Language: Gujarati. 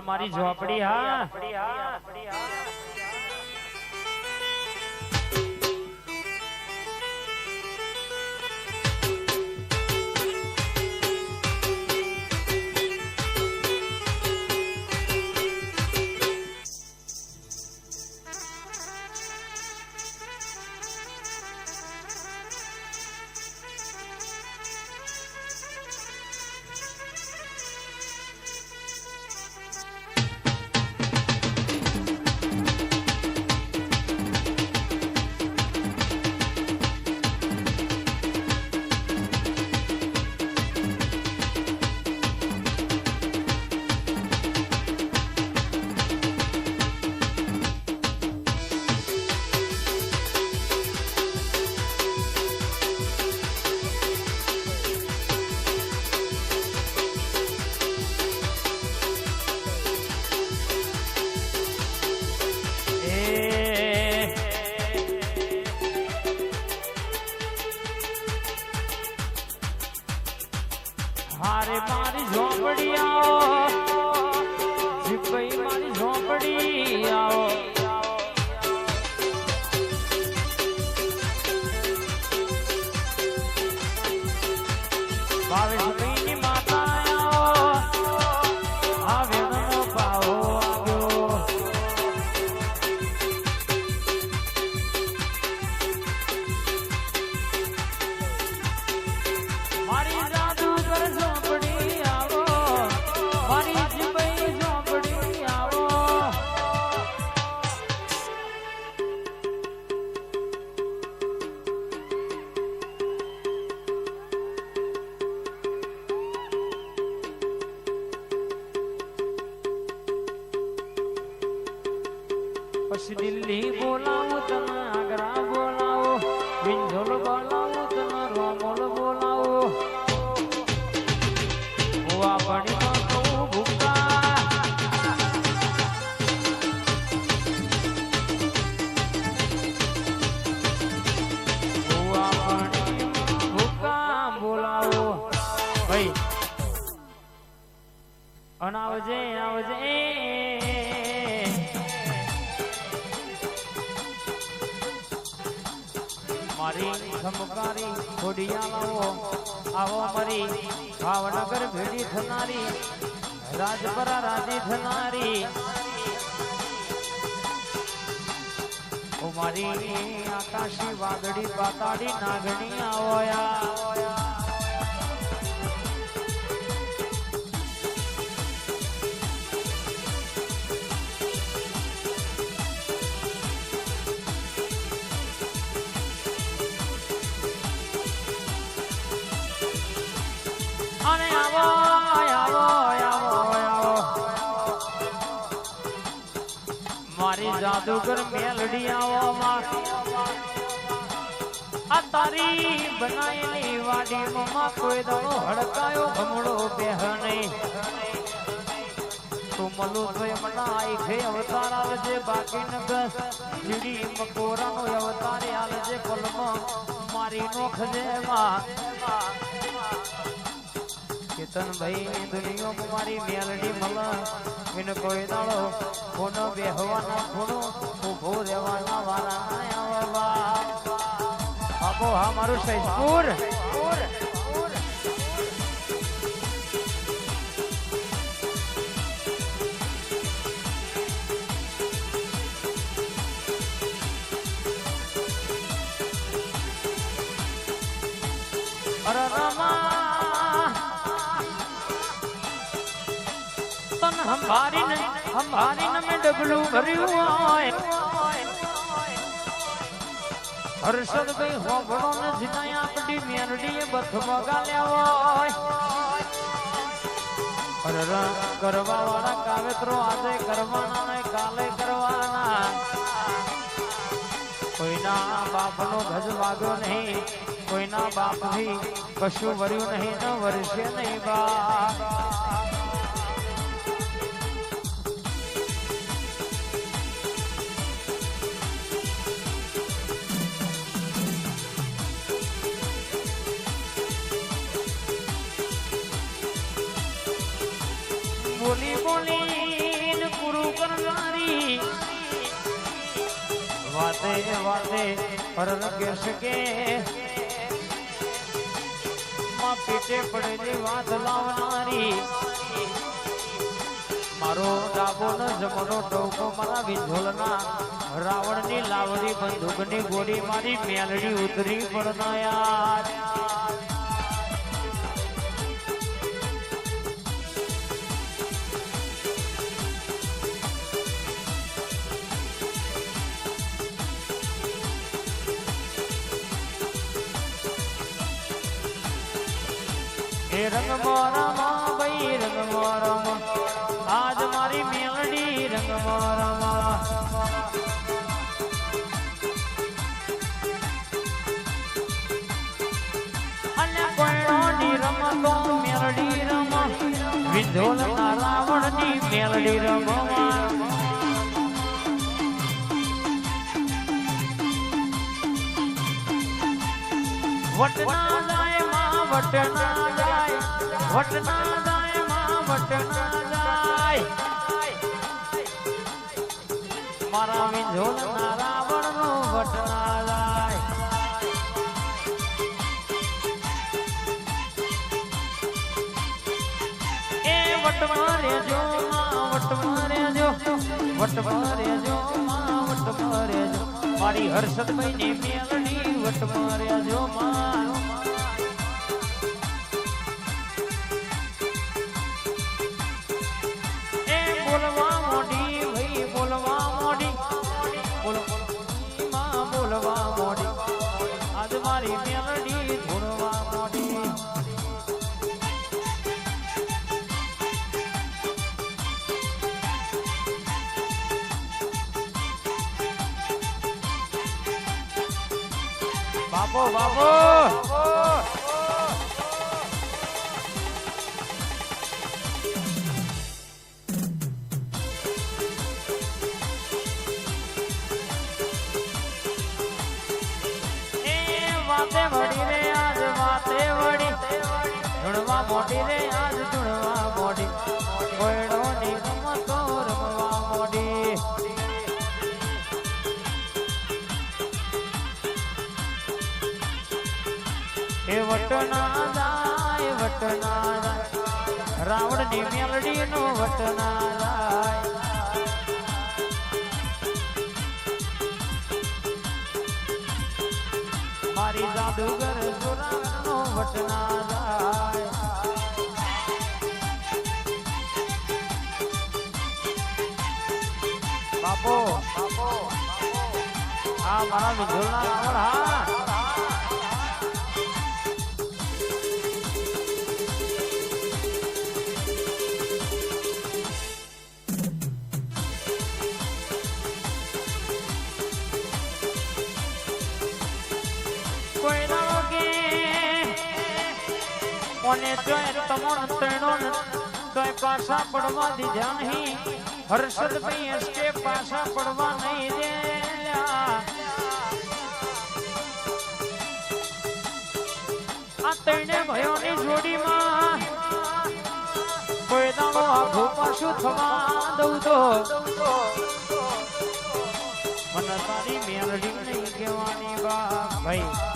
મારી ઝોપડી હા हारे मारी झोपड़ी आओ भाई मारी झोपड़ी आओ बाविस महीनी माता आओ आवे नो पाओ आओ मारी जादूगर झोपड़ी आओ मारी जीवई झोपड़ी आओ પછી દિલ્હી બોલાવું તને આગ્રા બોલાવો વિંઝોલ બોલાવું તને રોમોલ બોલાવો હુઆ પડી તો ભૂકા હુઆ પડી ભૂકા બોલાવો ભાઈ અનાવજે આવજે મારી ધમકારી ખોડિયાલાઓ આવો મારી ભાવનગર ભેડી થનારી રાજપરા રાજી થનારી ઓ મારી આકાશી વાદળી પાતાળી નાગણી આવોયા અને આવો આવો આવો આવો મારી જાદુગર મેલડી આવો આ તારી બનાયેલી વાડી માં કોઈ દાડો હડકાયો ભમડો બેહ નહીં તું મલું તો એમના આખે અવતાર આવજે બાકી નગર જીડી મકોરાનો અવતાર આવજે પલમાં મારી નોખજે માં કેતન ભાઈ દુનિયા મારી મેલડી મલા એને કોઈ દાડો કોનો બેહવાના ખૂણો ઉભો રહેવાના વારા આવવા આપો હા મારું સૈદપુર અરે રમા તન હમારી ને મેં ડબલું ભર્યું હોય હર્ષદ ભાઈ હોબળો ને જીનાય આપડી મેરડીએ બથ બગાલ્યા હોય અરે કરવા વાળા કાવેત્રો આજે કરવાના ને કાલે કરવાના કોઈના બાપનો ગજ વાગ્યો નહીં કોઈના બાપથી કશું વર્યું નહીં ન વર્ષે નહીં બા બોલી બોલી પૂરું કરનારી વાતે વાતે હરણ કેશ કે માં પેટે પડેલી વાત લાવનારી મારો ડાબો ન જમણો ટોકો મારા વિંધોલના રાવણની લાવડી બંદૂકની ગોળી મારી મેલડી ઉતરી પડના યાર એ રંગ મોરામાં ભાઈ રંગ મોરામાં આજ મારી મેલડી રંગ મોરામાં અને કોયણોની રમતો મેલડી રમા વિંધોલના રાવણની મેલડી રમવા વટના જાય માં વટના જાય વટના જાય માં વટના જાય મારા વિંધોલના રાવણનો વટના જાય એ વટમાં રેજો માં વટમાં રેજો વટમાં રેજો માં વટમાં રેજો મારી હર્ષદભાઈની મેલડી વટમાં રેજો માં બોલવા મોડી ભાઈ બોલવા મોડી બોલવા મોડી આજ મારી મેલડી ધૂણવા મોડી બાપો બાપો વાતે વડી રે આજ વાતે વડી ધૂણવા મોટી રે આજ ધૂણવા મોટી કોયડો ની રમતો રમવા મોટી એ વટના જાય રાવણ ની મેલડી નો વટના જાય મારી જાદુગર સુરાનો વટના જાય બાપો આ મારા વિંધોલના રાવણ હા કોને જોય તમણ તેણો તોય પાછા પડવા દીધા નહીં હર્ષદભાઈ એસકે પાછા પડવા નહીં દેલા આ તણે ભયોની જોડીમાં કોઈ દાડો આખું પાછું થવા દઉં તો મને તારી મેલડી નહીં કહેવાની બા ભાઈ